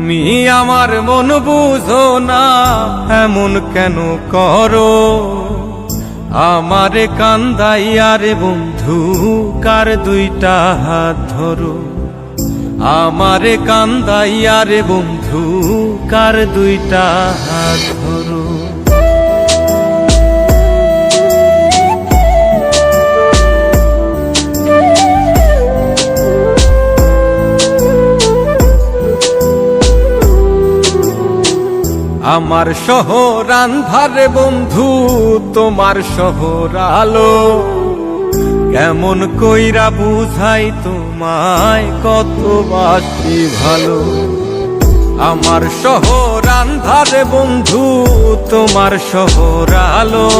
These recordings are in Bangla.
তুমি আমার মন বুঝো না, এমন কেন করো? আমারে কান্দাইয়া রে বন্ধু, কার দুইটা হাত ধরো। আমারে কান্দাইয়া রে বন্ধু, কার দুইটা হাত ধরো। আমার শহর আন্ধারে বন্ধু, তোমার শহর আলো। কেমন কইরা বুঝাই তোমায়, কত বাসি ভালো। আমার শহর আন্ধারে বন্ধু, তোমার শহর আলো।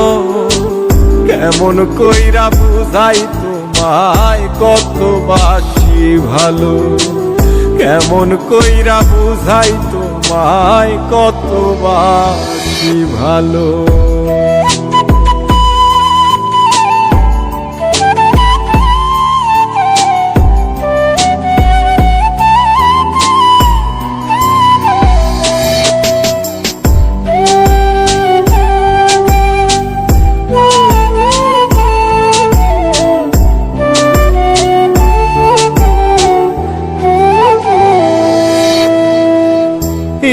কেমন কইরা বুঝাই তোমায়, কত বাসি ভালো। কেমন কইরা বুঝাই তোমায়, কত বাসি ভালো।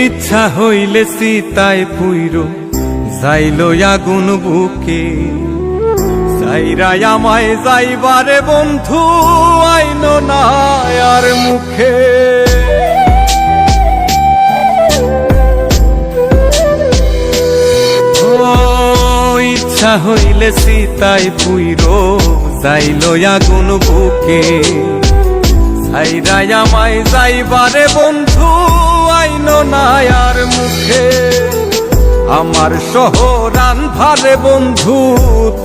ইচ্ছা হইলে সীতায় পুইরো যাইলো আগুন বুকে। যাইরাই আমায় যাইবারে বন্ধু, আইনো না আর মুখে। ও ইচ্ছা হইলে সীতায় পুইরো যাইলো আগুন বুকে। যাইরাই আমায় যাইবারে বন্ধু, আইনো না আর মুখে। আমার শহর আন্ধারে বন্ধু,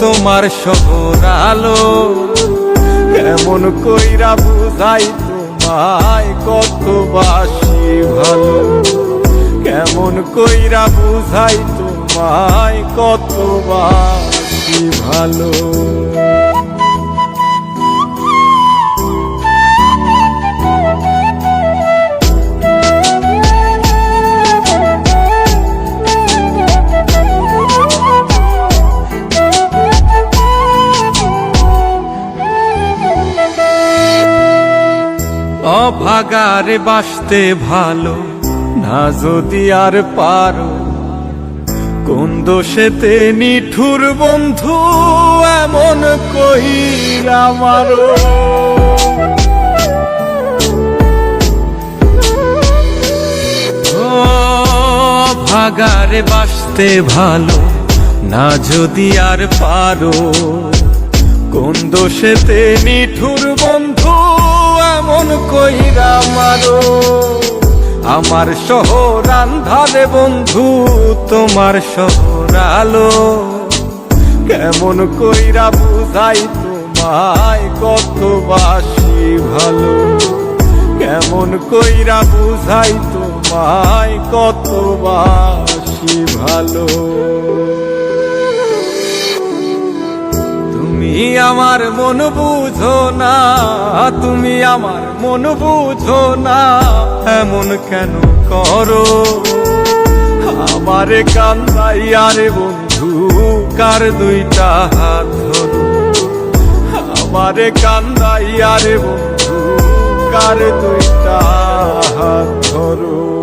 তোমার শহর আলো। কেমন কইরা বুঝাই তোমায়, কত বাসি ভালো। কেমন কইরা বুঝাই তোমায়, কত বাসি ভালো। অভাগারে বাসতে ভালো না যদি আর পারো। কোন দোষেতে নিঠুর বন্ধু, এমন কইরা মারো। অভাগারে বাসতে ভালো না যদি আর পারো। কোন দোষেতে নিঠুর বন্ধু, এমন কইরা মারো। আমার শহর আন্ধারে বন্ধু, তোমার শহর আলো। কেমন কইরা বুঝাই তোমায়, কত বাসি ভালো। কেমন কইরা বুঝাই তোমায়, কত বাসি ভালো। তুমি আমার মন বুঝো না, তুমি আমার মন বুঝো না, এমন কেন করো? আমারে কান্দাইয়া রে বন্ধু, কার দুইটা হাত ধরো। আমারে কান্দাইয়া রে বন্ধু, কার দুইটা হাত ধরো।